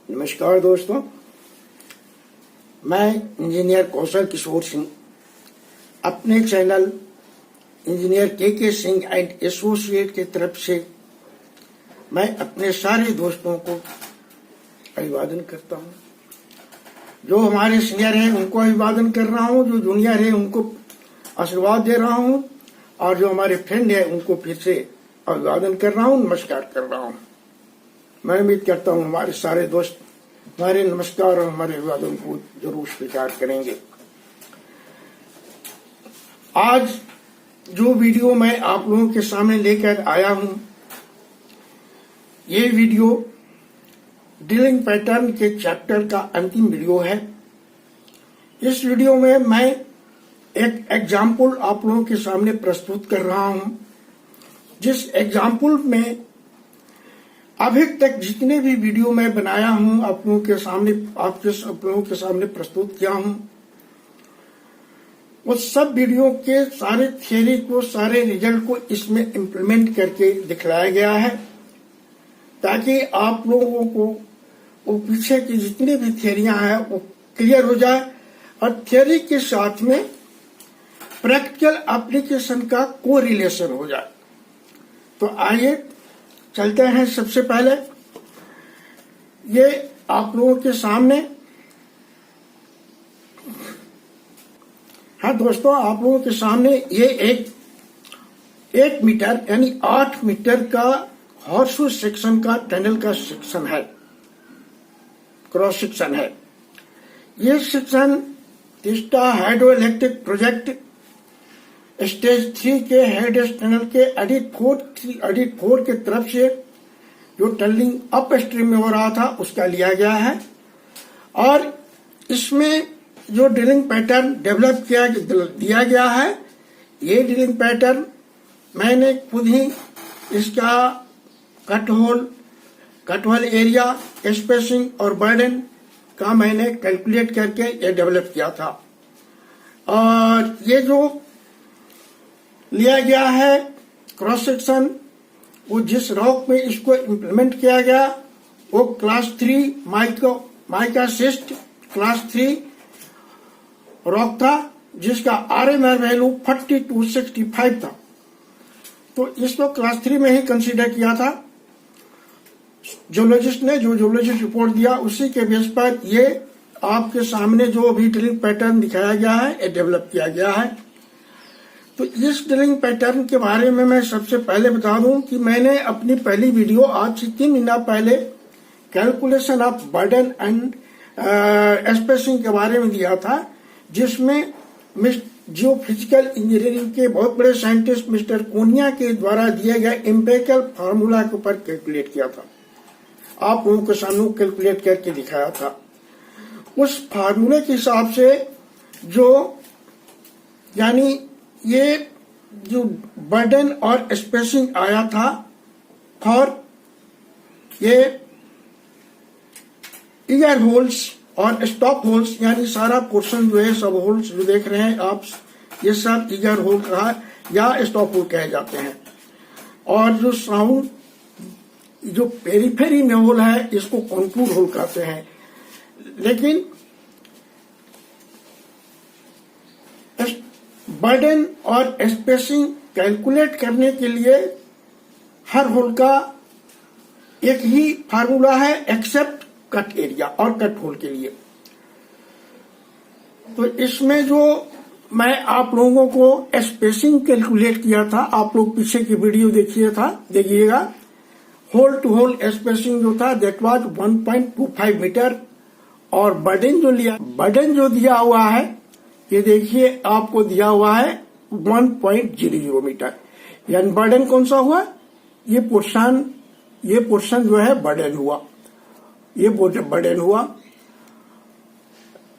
नमस्कार दोस्तों, मैं इंजीनियर कौशल किशोर सिंह अपने चैनल इंजीनियर के सिंह एंड एसोसिएट की तरफ से मैं अपने सारे दोस्तों को अभिवादन करता हूं। जो हमारे सीनियर हैं उनको अभिवादन कर रहा हूं, जो जूनियर है उनको आशीर्वाद दे रहा हूं और जो हमारे फ्रेंड है उनको फिर से अभिवादन कर रहा हूं, नमस्कार कर रहा हूं। मैं उम्मीद करता हूं हमारे सारे दोस्त हमारे नमस्कार और हमारे अभिवादन को जरूर स्वीकार करेंगे। आज जो वीडियो मैं आप लोगों के सामने लेकर आया हूं, ये वीडियो ड्रिलिंग पैटर्न के चैप्टर का अंतिम वीडियो है। इस वीडियो में मैं एक एग्जाम्पल आप लोगों के सामने प्रस्तुत कर रहा हूं, जिस एग्जाम्पल में अभी तक जितने भी वीडियो मैं बनाया हूं आप लोगों के सामने प्रस्तुत किया हूं, वो सब वीडियो के सारे थियरी को, सारे रिजल्ट को इसमें इम्प्लीमेंट करके दिखलाया गया है, ताकि आप लोगों को वो पीछे की जितनी भी थियरियां हैं वो क्लियर हो जाए और थियरी के साथ में प्रैक्टिकल एप्लीकेशन का को रिलेशन हो जाए। तो आइए चलते हैं। सबसे पहले ये आप लोगों के सामने दोस्तों, आप लोगों के सामने ये एक मीटर यानी 8 मीटर का हॉर्सशू सेक्शन का टनल का सेक्शन है, क्रॉस सेक्शन है। ये section Teesta hydro electric project stage 3 के हेड टनल के एडिट 4 के तरफ से जो टनलिंग अप स्ट्रीम में हो रहा था उसका लिया गया है और इसमें जो ड्रिलिंग पैटर्न डेवलप दिया गया है, ये ड्रिलिंग पैटर्न मैंने खुद ही इसका कट होल एरिया, स्पेसिंग और बर्डन का मैंने कैलकुलेट करके ये डेवलप किया था। और ये जो लिया गया है क्रॉस सेक्शन, वो जिस रॉक में इसको इम्प्लीमेंट किया गया वो class 3 mica cyst class 3 rock था, जिसका RMR वैल्यू 4265 था। तो इसको क्लास 3 में ही कंसीडर किया था जियोलॉजिस्ट ने। जो जियोलॉजिस्ट रिपोर्ट दिया उसी के बेस पर ये आपके सामने जो भी ड्रिलिंग पैटर्न दिखाया गया है ये डेवलप किया गया है। तो इस ड्रिलिंग पैटर्न के बारे में मैं सबसे पहले बता दूं कि मैंने अपनी पहली वीडियो आज से 3 महीना पहले calculation of burden and spacing के बारे में दिया था, जिसमें जियोफिजिकल इंजीनियरिंग के बहुत बड़े साइंटिस्ट मिस्टर कोनिया के द्वारा दिए गए एम्पिरिकल फार्मूला के ऊपर कैलकुलेट किया था। आप लोगों के सामने कैलकुलेट करके दिखाया था। उस फार्मूले के हिसाब से जो यानी ये जो बर्डन और स्पेसिंग आया था फॉर ये ईयर होल्स और स्टॉप होल्स, यानी सारा पोर्शन जो है, सब होल्स जो देख रहे हैं आप, ये सब ईयर होल कहा या स्टॉप होल कहे जाते हैं। और जो साउंड जो पेरीफेरी में होल है इसको कॉन्टूर होल कहते हैं। लेकिन बर्डन और स्पेसिंग कैलकुलेट करने के लिए हर होल का एक ही फार्मूला है, एक्सेप्ट कट एरिया और कट होल के लिए। तो इसमें जो मैं आप लोगों को स्पेसिंग कैलकुलेट किया था, आप लोग पीछे की वीडियो देखिएगा। होल टू होल स्पेसिंग जो था दैट वाज 1.25 मीटर और बर्डन जो दिया हुआ है ये देखिए आपको दिया हुआ है 1.00 मीटर। यानी बर्डन कौन सा हुआ, ये पोर्शन जो है बर्डन हुआ, ये बर्डन हुआ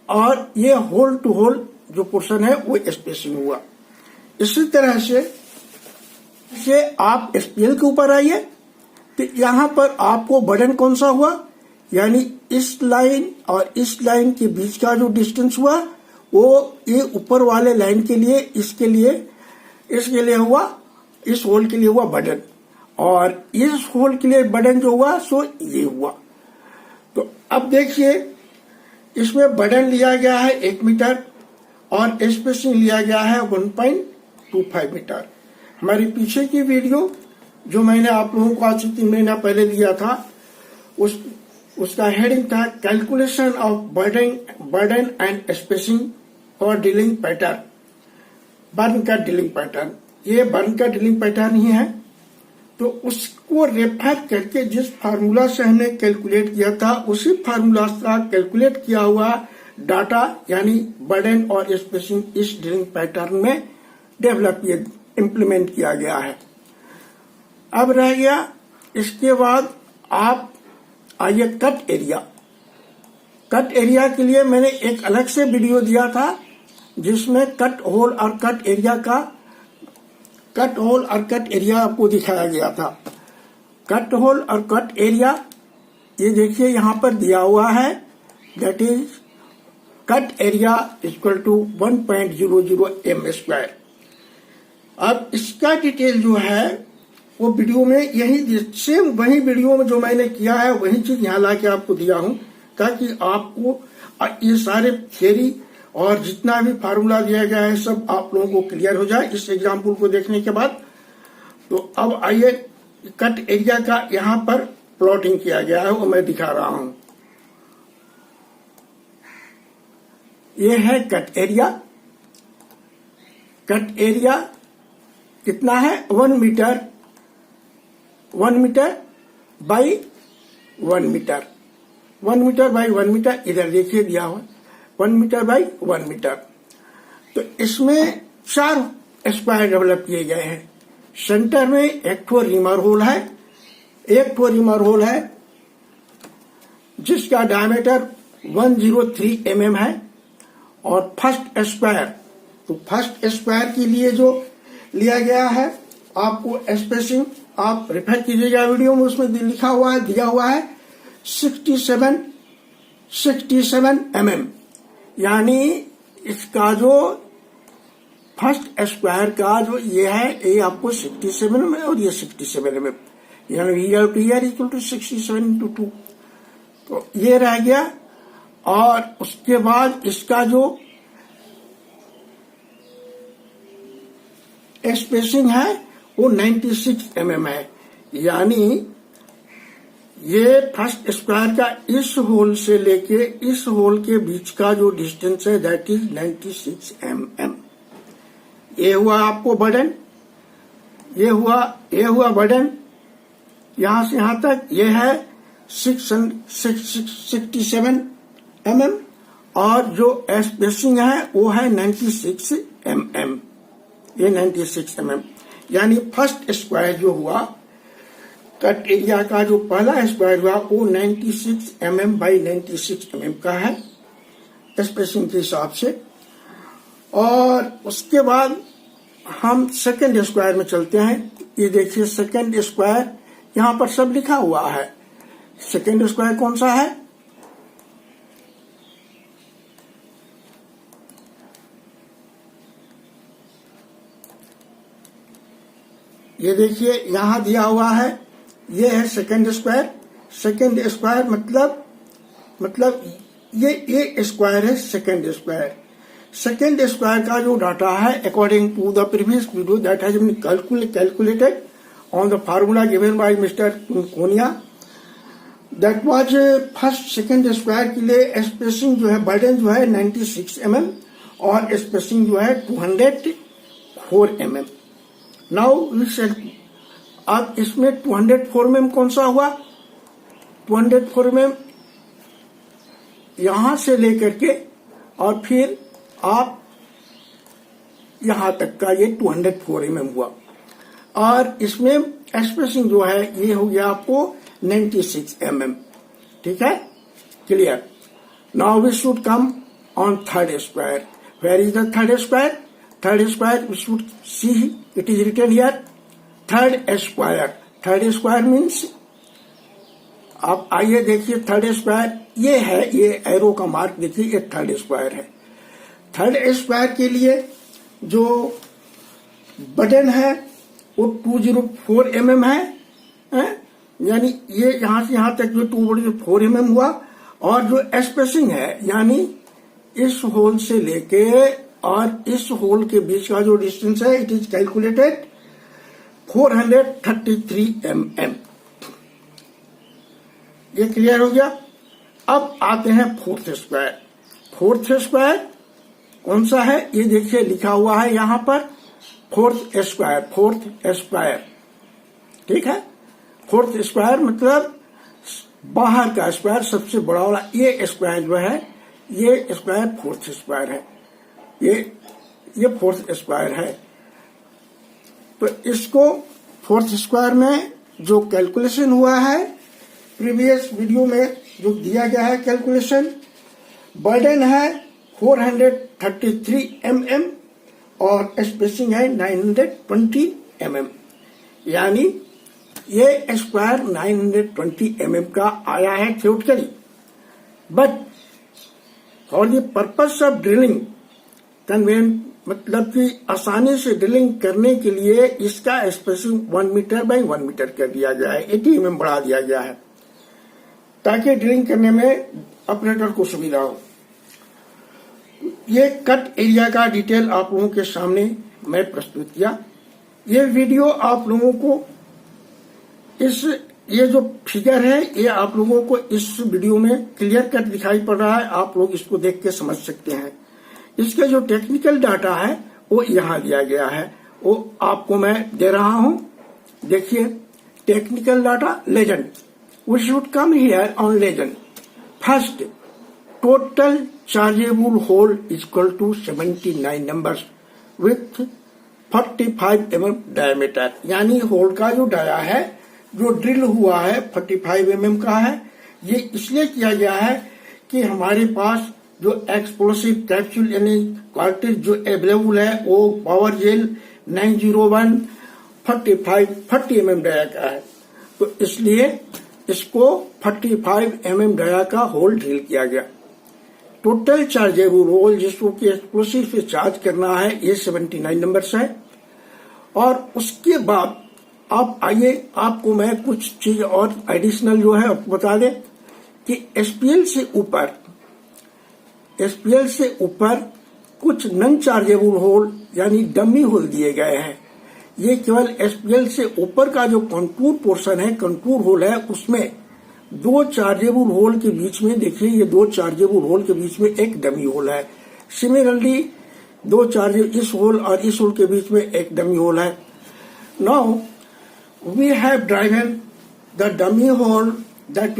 और ये होल टू होल जो पोर्शन है वो स्पेसिंग हुआ। इसी तरह से आप स्केल के ऊपर आइए तो यहाँ पर आपको बर्डन कौन सा हुआ, यानी इस लाइन और इस लाइन के बीच का जो डिस्टेंस हुआ वो ये ऊपर वाले लाइन के लिए इसके लिए हुआ, इस होल के लिए हुआ बर्डन, और इस होल के लिए बर्डन जो हुआ सो ये हुआ। तो अब देखिए, इसमें बर्डन लिया गया है 1 मीटर और स्पेसिंग लिया गया है 1.25 मीटर। हमारी पीछे की वीडियो जो मैंने आप लोगों को आज से 3 महीना पहले दिया था, उसका हेडिंग था calculation of burden and spacing for drilling pattern, burn का ड्रिलिंग पैटर्न। ये बर्न का ड्रिलिंग पैटर्न ही है, तो उसको रेफर करके जिस फार्मूला से हमने कैलकुलेट किया था, उसी फार्मूला का कैलकुलेट किया हुआ डाटा यानी बर्डन और स्पेसिंग इस ड्रिलिंग पैटर्न में डेवलप इम्प्लीमेंट किया गया है। अब रह गया इसके बाद आप आइए कट एरिया। कट एरिया के लिए मैंने एक अलग से वीडियो दिया था जिसमें कट होल और कट एरिया आपको दिखाया गया था। कट होल और कट एरिया ये देखिए यहाँ पर दिया हुआ है, that is cut area equal to 1.00 m²। अब इसका डिटेल जो है वो वीडियो में यही सेम वही वीडियो में जो मैंने किया है वही चीज यहाँ ला के आपको दिया हूं, ताकि आपको ये सारे थ्योरी और जितना भी फार्मूला दिया गया है सब आप लोगों को क्लियर हो जाए इस एग्जाम्पल को देखने के बाद। तो अब आइए कट एरिया का यहाँ पर प्लॉटिंग किया गया है, वो मैं दिखा रहा हूं। ये है कट एरिया। कट एरिया कितना है? 1 metre by 1 metre, 1 metre by 1 metre, इधर देखिए दिया हुआ 1 मीटर बाई 1 मीटर। तो इसमें 4 स्क्वायर डेवलप किए गए हैं। सेंटर में एक ठो रिमर होल है जिसका डायमीटर 103 mm है। और फर्स्ट स्क्वायर, तो फर्स्ट स्क्वायर के लिए जो लिया गया है आपको स्पेसिंग आप रेफर कीजिएगा वीडियो में, उसमें लिखा हुआ है, दिया हुआ है 67 mm। यानी इसका जो फर्स्ट स्क्वायर का जो ये है ये आपको 67 mm और ये 67 mm, यानी ईयर इक्वल टू 67/2। तो ये रह गया। और उसके बाद इसका जो स्पेसिंग है वो 96 mm है। यानी ये फर्स्ट स्क्वायर का इस होल से लेके इस होल के बीच का जो डिस्टेंस है दैट इज 96 mm। ये हुआ आपको बर्डन, ये हुआ बर्डन। यहां से यहां तक ये है 67 mm और जो स्पेसिंग है वो है 96 mm। ये 96 mm यानी फर्स्ट स्क्वायर जो हुआ कट एरिया का जो पहला स्क्वायर हुआ वो 96 mm बाई 96 mm का है स्पेसिंग के हिसाब से। और उसके बाद हम सेकंड स्क्वायर में चलते हैं। ये देखिए सेकंड स्क्वायर यहां पर सब लिखा हुआ है। सेकंड स्क्वायर कौन सा है? ये देखिए यहां दिया हुआ है, ये है सेकंड स्क्वायर। सेकंड स्क्वायर मतलब ये स्क्वायर है सेकंड स्क्वायर। सेकंड स्क्वायर का जो डाटा है according to the previous video that has been calculated on the formula given by mister Konya, that was first second square के लिए spacing जो है बर्डन जो है 96 mm और स्पेसिंग जो है 204 mm। नाउ अब इसमें 204 mm कौन सा हुआ? 204 mm यहां से लेकर के और फिर आप यहां तक का ये 204 mm हुआ। और इसमें स्पेसिंग जो है ये हो गया आपको 96 mm। ठीक है, clear. Now we should come on third square. Where is the third square? Third square we should see, it is written here third square. Third square means आप आइए देखिए थर्ड स्क्वायर ये है, ये एरो का mark देखिए, ये third square है। थर्ड स्क्वायर के लिए जो बटन है वो 204 mm है, यानी ये यहां से यहां तक जो 204 mm हुआ। और जो स्पेसिंग है यानी इस होल से लेके और इस होल के बीच का जो डिस्टेंस है इट इज कैलकुलेटेड 433 mm। ये क्लियर हो गया। अब आते हैं फोर्थ स्क्वायर। फोर्थ स्क्वायर कौन सा है ये देखिए, लिखा हुआ है यहां पर फोर्थ स्क्वायर। फोर्थ स्क्वायर ठीक है। फोर्थ स्क्वायर मतलब बाहर का स्क्वायर, सबसे बड़ा वाला ये स्क्वायर जो है ये स्क्वायर फोर्थ स्क्वायर है। ये फोर्थ स्क्वायर है। तो इसको फोर्थ स्क्वायर में जो कैलकुलेशन हुआ है प्रीवियस वीडियो में जो दिया गया है कैलकुलेशन, बर्डन है 433 mm और स्पेसिंग है 920 mm, यानी ये स्क्वायर 920 mm का आया है theoretically. But for the purpose of drilling convent मतलब कि आसानी से ड्रिलिंग करने के लिए इसका स्पेसिंग 1 मीटर बाई 1 मीटर कर दिया गया है, 80 mm बढ़ा दिया गया है ताकि ड्रिलिंग करने में ऑपरेटर को सुविधा हो। ये कट एरिया का डिटेल आप लोगों के सामने मैं प्रस्तुत किया। ये वीडियो आप लोगों को ये जो फिगर है ये आप लोगों को इस वीडियो में क्लियर कट दिखाई पड़ रहा है, आप लोग इसको देख के समझ सकते हैं। इसके जो टेक्निकल डाटा है वो यहाँ दिया गया है, वो आपको मैं दे रहा हूं। देखिए technical data legend, we should come here on legend. First, total chargeable hole equal to 79 numbers with 45 mm diameter, यानी होल का जो डाया है जो ड्रिल हुआ है 45 mm का है। ये इसलिए किया गया है कि हमारे पास जो एक्सप्लोसिव कैप्सूल यानी कार्ट्रिज जो अवेलेबल है वो पावर जेल 901 40 mm डाया का है, तो इसलिए इसको 45 mm डाया का होल ड्रिल किया गया। टोटल चार्जेबल होल जिसको कि एक्सप्लोसिव से चार्ज करना है ये 79 नंबर्स है। और उसके बाद आप आइए आपको मैं कुछ चीज और एडिशनल जो है आपको बता दें कि एसपीएल से ऊपर कुछ नॉन चार्जेबल होल यानी डमी होल दिए गए हैं। ये केवल एसपीएल से ऊपर का जो कंटूर पोर्शन है, कंटूर होल है, उसमें 2 चार्जेबल होल के बीच में देखिए ये 2 चार्जेबल होल के बीच में एक डमी होल है। सिमिलरली 2 चार्जेबल इस होल और इस होल के बीच में एक डमी होल है। Now we have driven the dummy hole that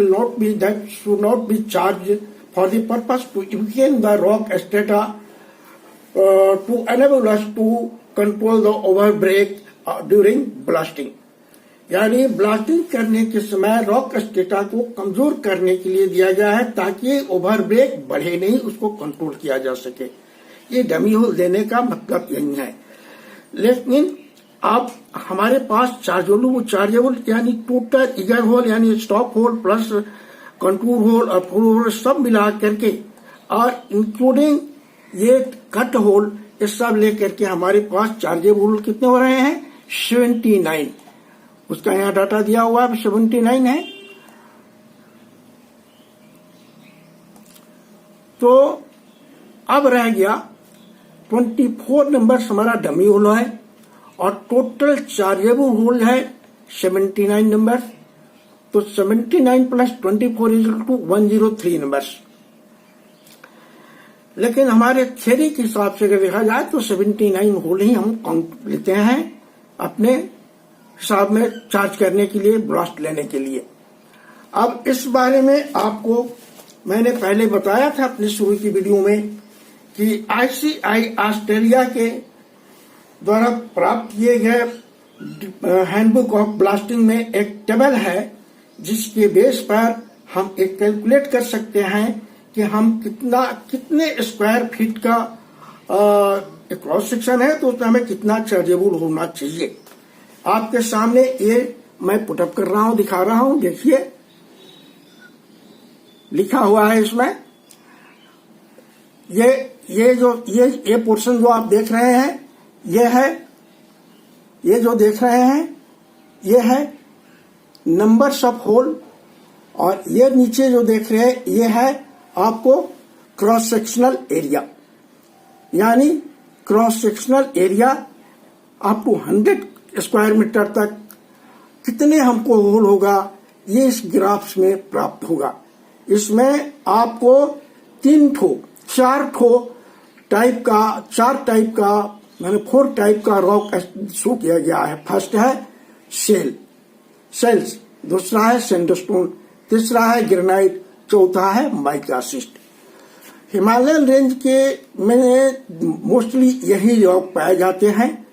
should not be charged for the purpose to weaken the rock strata to enable us to control the overbreak during blasting। यानी blasting करने के समय rock strata को कमजोर करने के लिए दिया गया है ताकि ओवरब्रेक बढ़े नहीं, उसको कंट्रोल किया जा सके। ये डमी होल देने का मतलब यही है। लेकिन आप हमारे पास चार्जेबल यानी टोटल इगर होल यानी stop hole plus contour hole और फुल होल सब मिला करके और इंक्लूडिंग ये कट होल ये सब लेकर के हमारे पास चार्जेबल होल कितने हो रहे हैं 79। उसका यहाँ डाटा दिया हुआ है 79 है। तो अब रह गया 24 नंबर हमारा डमी होल है और टोटल चार्जेबल होल है 79 नंबर। तो 79 प्लस 24 इक्वल टू 103 नंबर्स। लेकिन हमारे थ्योरी के हिसाब से अगर देखा जाए तो 79 होल ही हम काउंट लेते हैं अपने हिसाब में चार्ज करने के लिए, ब्लास्ट लेने के लिए। अब इस बारे में आपको मैंने पहले बताया था अपनी शुरू की वीडियो में कि आईसीआई ऑस्ट्रेलिया के द्वारा प्राप्त किए गए हैंडबुक ऑफ ब्लास्टिंग में एक टेबल है जिसके बेस पर हम एक कैलकुलेट कर सकते हैं कि हम कितने स्क्वायर फीट का क्रॉस सेक्शन है तो उसमें हमें कितना चार्जेबल होना चाहिए। आपके सामने ये मैं पुटअप कर रहा हूं, दिखा रहा हूं। देखिए लिखा हुआ है इसमें ये पोर्शन जो आप देख रहे हैं ये जो देख रहे हैं ये है नंबर्स ऑफ होल और ये नीचे जो देख रहे हैं ये है आपको क्रॉस सेक्शनल एरिया, यानी cross sectional area up to 100 square metre तक कितने हमको होल होगा ये इस ग्राफ्स में प्राप्त होगा। इसमें आपको 4 टाइप का मैंने 4 टाइप का रॉक शो किया गया है। फर्स्ट है सेल्स, दूसरा है सैंडस्टोन, तीसरा है ग्रेनाइट, चौथा है माइका शिस्ट। हिमालयन रेंज के में मोस्टली यही रॉक पाए जाते हैं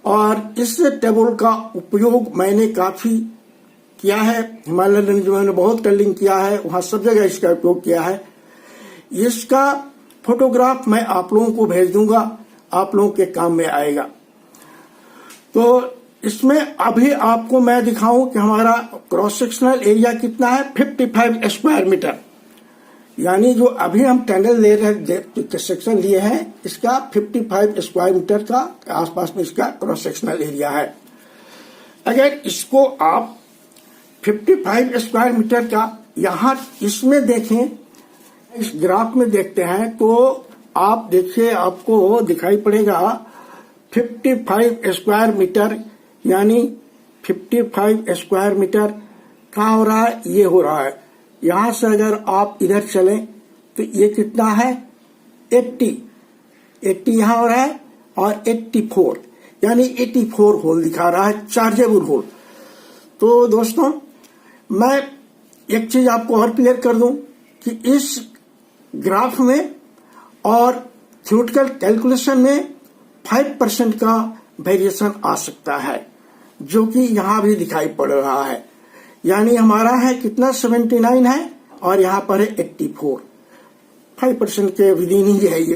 और इस टेबल का उपयोग मैंने काफी किया है। हिमालयन रेंज में मैंने बहुत टेलिंग किया है, वहां सब जगह इसका उपयोग किया है। इसका फोटोग्राफ मैं आप लोगों को भेज दूंगा, आप लोगों के काम में आएगा। तो इसमें अभी आपको मैं दिखाऊं कि हमारा क्रॉस सेक्शनल एरिया कितना है, 55 स्क्वायर मीटर। यानी जो अभी हम टनल ले रहे सेक्शन लिए हैं इसका 55 स्क्वायर मीटर का आसपास में इसका क्रॉस सेक्शनल एरिया है। अगर इसको आप 55 स्क्वायर मीटर का यहाँ इसमें देखें, इस ग्राफ में देखते हैं तो आप देखिए आपको दिखाई पड़ेगा 55 स्क्वायर मीटर, यानी 55 स्क्वायर मीटर कहाँ हो रहा है, ये हो रहा है। यहां से अगर आप इधर चलें तो ये कितना है 80 यहां हो रहा है और 84 यानी 84 होल दिखा रहा है, चार्जेबल होल। तो दोस्तों मैं एक चीज आपको और क्लियर कर दूं कि इस ग्राफ में और थ्योरेटिकल कैलकुलेशन में 5% का वेरिएशन आ सकता है, जो कि यहां भी दिखाई पड़ रहा है। यानी हमारा है कितना 79 है और यहां पर है 84, 5% के विदिन ही है। ये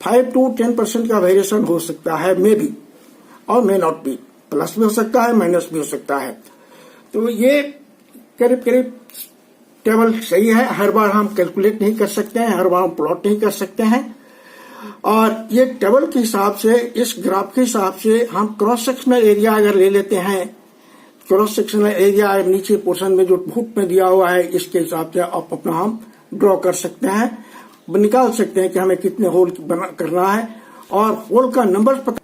5 to 10% का वेरिएशन हो सकता है, मे बी और मे नॉट बी, प्लस भी हो सकता है माइनस भी हो सकता है। तो ये करीब करीब टेबल सही है। हर बार हम कैलकुलेट नहीं कर सकते हैं, हर बार हम प्लॉट नहीं कर सकते हैं। और ये टेबल के हिसाब से, इस ग्राफ के हिसाब से हम क्रॉस सेक्शनल एरिया अगर ले लेते हैं, क्रॉस सेक्शनल एरिया नीचे पोर्शन में जो फुट में दिया हुआ है इसके हिसाब से आप अपना हम ड्रॉ कर सकते हैं, निकाल सकते हैं कि हमें कितने होल करना है और होल का नंबर पता।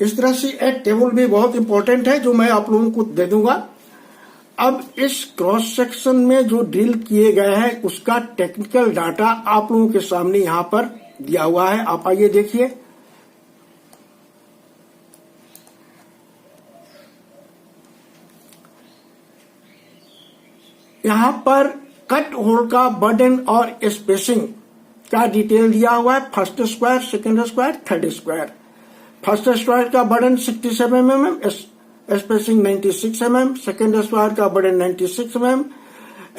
इस तरह से एक टेबल भी बहुत इंपॉर्टेंट है जो मैं आप लोगों को दे दूंगा। अब इस क्रॉस सेक्शन में जो ड्रिल किए गए हैं उसका टेक्निकल डाटा आप लोगों के सामने यहाँ पर दिया हुआ है। आप आइए देखिए। यहाँ पर कट होल का बर्डन और स्पेसिंग का डिटेल दिया हुआ है। First square, second square, third square. First square का burden 67 mm, spacing 96 mm, second square का बर्डन 96 mm,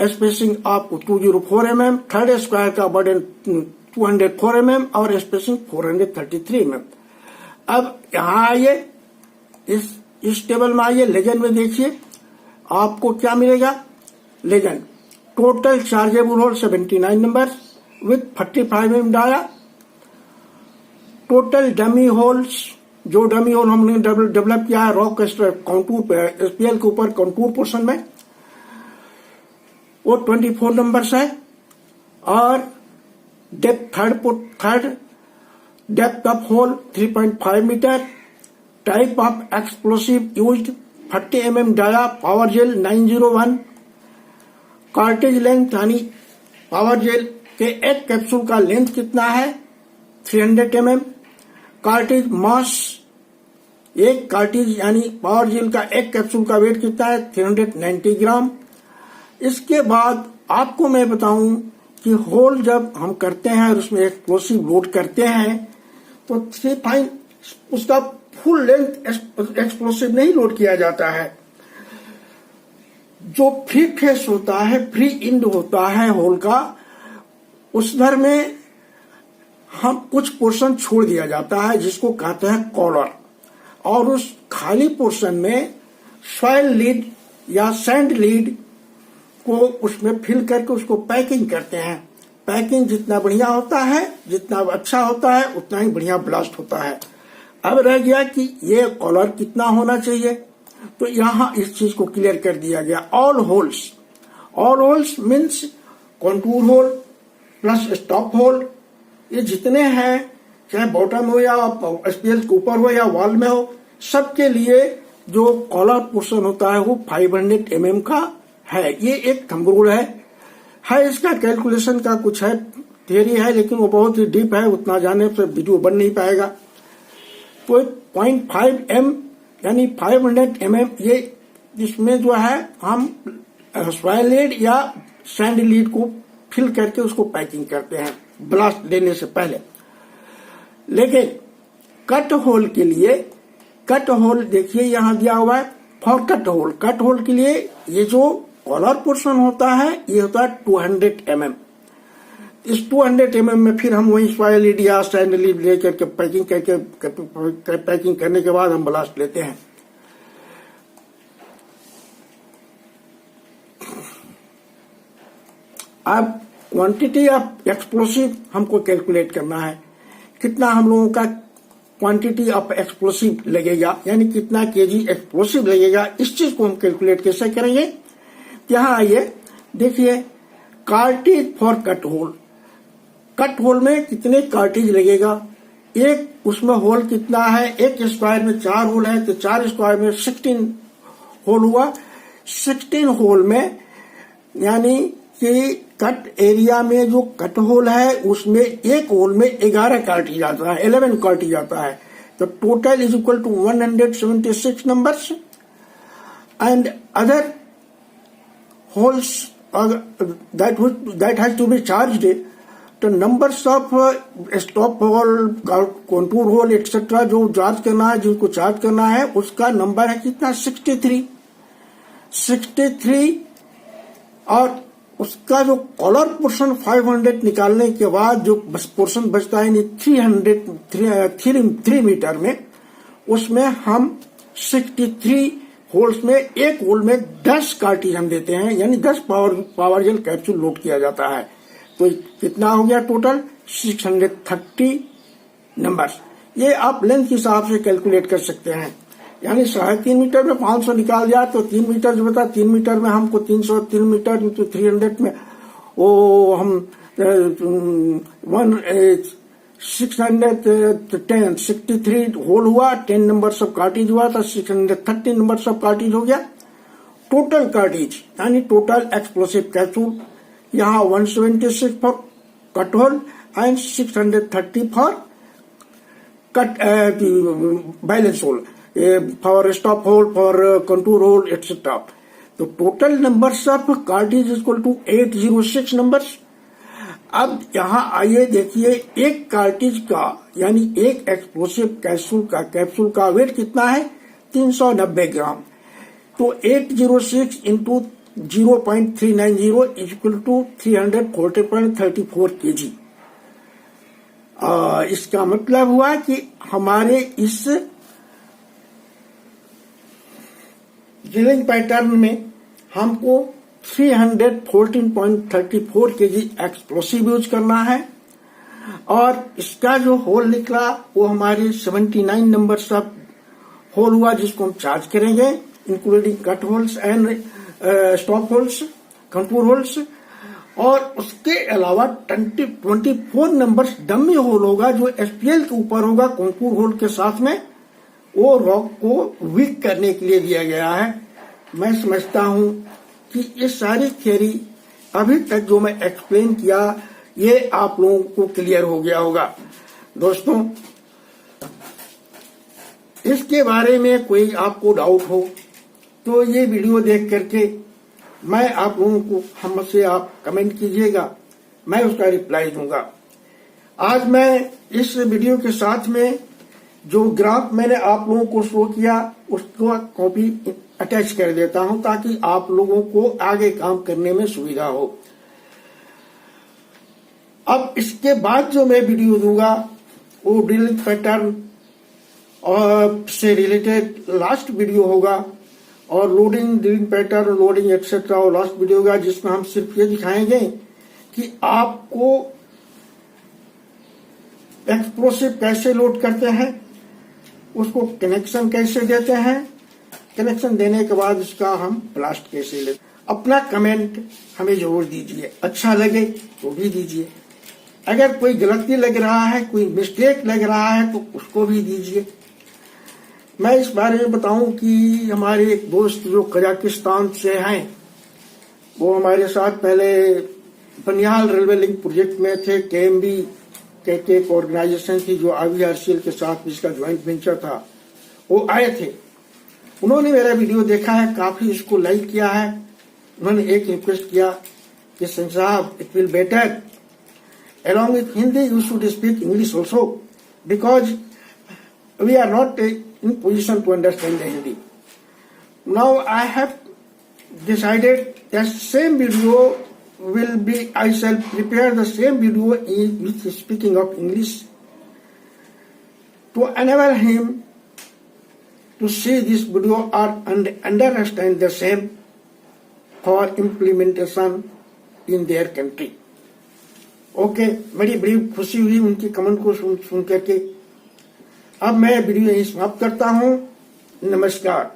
स्पेसिंग आपको 204 mm, थर्ड स्क्वायर का बर्डन 204 mm और स्पेसिंग 433 mm। अब यहाँ आइए, इस टेबल में आइए, लेजेंड में देखिए आपको क्या मिलेगा। Legend total chargeable hole 79 number with 45 mm dia. Total dummy holes, जो डमी होल हमने डेवलप किया है रॉक कॉन्टूर पे, एसपीएल के ऊपर कॉन्टूर पोर्शन में, वो 24 नंबर्स है। और depth third depth of hole 3.5 metre. Type of explosive used 30 mm dia, power gel 901। Cartridge length यानी पावर जेल के एक कैप्सूल का लेंथ कितना है 300 mm। कार्टेज मास, एक कार्टेज यानी पावर जेल का एक कैप्सूल का वेट कितना है 390 ग्राम। इसके बाद आपको मैं बताऊं कि होल जब हम करते हैं और उसमें एक्सप्लोसिव लोड करते हैं तो 3 उसका फुल लेंथ एक्सप्लोसिव नहीं लोड किया जाता है। जो फ्री फेस होता है, फ्री इंड होता है होल का, उस धर में हम कुछ पोर्शन छोड़ दिया जाता है जिसको कहते हैं कॉलर, और उस खाली पोर्शन में सॉइल लीड या सैंड लीड को उसमें फिल करके उसको पैकिंग करते हैं। पैकिंग जितना बढ़िया होता है, जितना अच्छा होता है, उतना ही बढ़िया ब्लास्ट होता है। अब रह गया कि ये कॉलर कितना होना चाहिए, तो यहाँ इस चीज को क्लियर कर दिया गया। All all holes means contour hole plus stop hole, ये जितने हैं चाहे बॉटम हो या एसपीएल के ऊपर हो या वॉल में हो, सबके लिए जो कॉलर पोर्शन होता है वो 500 mm का है। ये एक थंब रूल है इसका कैलकुलेशन का कुछ है, थियरी है, लेकिन वो बहुत ही डीप है, उतना जाने से वीडियो बन नहीं पाएगा। तो 0.5 m यानी 500 mm, ये इसमें जो है हम सॉइल लीड या सैंड लीड को फिल करके उसको पैकिंग करते हैं ब्लास्ट देने से पहले। लेकिन कट होल के लिए, कट होल देखिए यहां दिया हुआ है for cut hole. Cut hole के लिए ये जो कॉलर पोर्शन होता है ये होता है 200 mm। इस 200 mm में फिर हम वही सॉइल लीड या सैंड लीड लेकर के पैकिंग करने के बाद हम ब्लास्ट लेते हैं। अब क्वांटिटी ऑफ एक्सप्लोसिव हमको कैलकुलेट करना है, कितना हम लोगों का क्वांटिटी ऑफ एक्सप्लोसिव लगेगा, यानी कितना केजी एक्सप्लोसिव लगेगा। इस चीज को हम कैलकुलेट कैसे करेंगे, यहां आइए देखिए, cartridge for cut hole. Cut hole में कितने कार्टिज लगेगा, एक उसमें होल कितना है, एक स्क्वायर में 4 होल है तो 4 स्क्वायर में 16 होल हुआ। 16 होल में यानी कि कट एरिया में जो कट होल है उसमें एक होल में 11 कार्टिज आता है, 11 कार्टिज आता है। तो total is equal to 176 numbers and other holes that has to be charged. तो numbers of stop hole, contour hole etcetera जो चार्ज करना है, जिनको चार्ज करना है, उसका नंबर है कितना 63। और उसका जो कॉलर पोर्शन 500 निकालने के बाद जो पोर्शन बचता है 3 मीटर में, उसमें हम 63 होल्स में एक होल में 10 कार्टिज हम देते हैं, यानी 10 पावर जेल कैप्सूल लोड किया जाता है। तो कितना हो गया टोटल 630 नंबर्स। ये आप लेंथ के हिसाब से कैलकुलेट कर सकते हैं, यानी 3.5 मीटर में 500 निकाल दिया तो 3 मीटर जो बता, 3 मीटर में हमको 300, 3 मीटर तो 300 में वो हम 610 63 होल हुआ, 10 नंबर ऑफ कार्टिज हुआ तो 630 नंबर ऑफ कार्टिज हो गया। टोटल कार्टिज यानी टोटल एक्सप्लोसिव कैप्सूल यहाँ 176 for cut hole and 630 for cut balance hole, for stop hole, for contour hole etcetera. तो total numbers of cartridge equal to 806 numbers. अब यहाँ आइए देखिए, एक कार्टिज का यानी एक एक्सप्लोसिव कैप्सूल का वेट कितना है 390 ग्राम। तो 806 इंटू 0.390 इक्वल टू 340.34 kg। इसका मतलब हुआ कि हमारे इस ड्रिलिंग पैटर्न में हमको 314.34 kg एक्सप्लोसिव यूज करना है, और इसका जो होल निकला वो हमारे 79 नंबर ऑफ होल हुआ, जिसको हम चार्ज करेंगे including cut holes and stop holes, contour holes. और उसके अलावा 24 नंबर्स डमी होल होगा जो एसपीएल के ऊपर होगा कंटूर होल के साथ में, वो रॉक को वीक करने के लिए दिया गया है। मैं समझता हूं कि ये सारी थ्योरी अभी तक जो मैं एक्सप्लेन किया ये आप लोगों को क्लियर हो गया होगा। दोस्तों, इसके बारे में कोई आपको डाउट हो तो ये वीडियो देख करके मैं आप लोगों को हमसे आप कमेंट कीजिएगा, मैं उसका रिप्लाई दूंगा। आज मैं इस वीडियो के साथ में जो ग्राफ मैंने आप लोगों को शो किया उसको कॉपी अटैच कर देता हूं ताकि आप लोगों को आगे काम करने में सुविधा हो। अब इसके बाद जो मैं वीडियो दूंगा वो ड्रिलिंग पैटर्न और से रिलेटेड लास्ट वीडियो होगा, और loading, drilling pattern, loading etcetera और लास्ट वीडियो होगा, जिसमें हम सिर्फ ये दिखाएंगे कि आपको एक्सप्लोसिव कैसे लोड करते हैं, उसको कनेक्शन कैसे देते हैं, कनेक्शन देने के बाद उसका हम ब्लास्ट कैसे लेते हैं। अपना कमेंट हमें जरूर दीजिए, अच्छा लगे तो भी दीजिए, अगर कोई गलती लग रहा है, कोई मिस्टेक लग रहा है तो उसको भी दीजिए। मैं इस बारे में बताऊं कि हमारे एक दोस्त जो कजाकिस्तान से हैं, वो हमारे साथ पहले बनिहाल रेलवे लिंक प्रोजेक्ट में थे। केएमबी कहते एक ऑर्गेनाइजेशन थी जो IVRCL के साथ जिसका ज्वाइंट वेंचर था, वो आए थे। उन्होंने मेरा वीडियो देखा है, काफी इसको लाइक किया है। उन्होंने एक रिक्वेस्ट किया कि सिंह साहब, it will better along with Hindi you should speak English also because we are not in position to understand the Hindi. Now I have decided that same video will be, I shall prepare the same video with speaking of English to enable him to see this video or understand the same for implementation in their country. Okay, बड़ी बड़ी खुशी हुई उनकी comment को सुन करके। अब मैं video यही समाप्त करता हूँ। नमस्कार।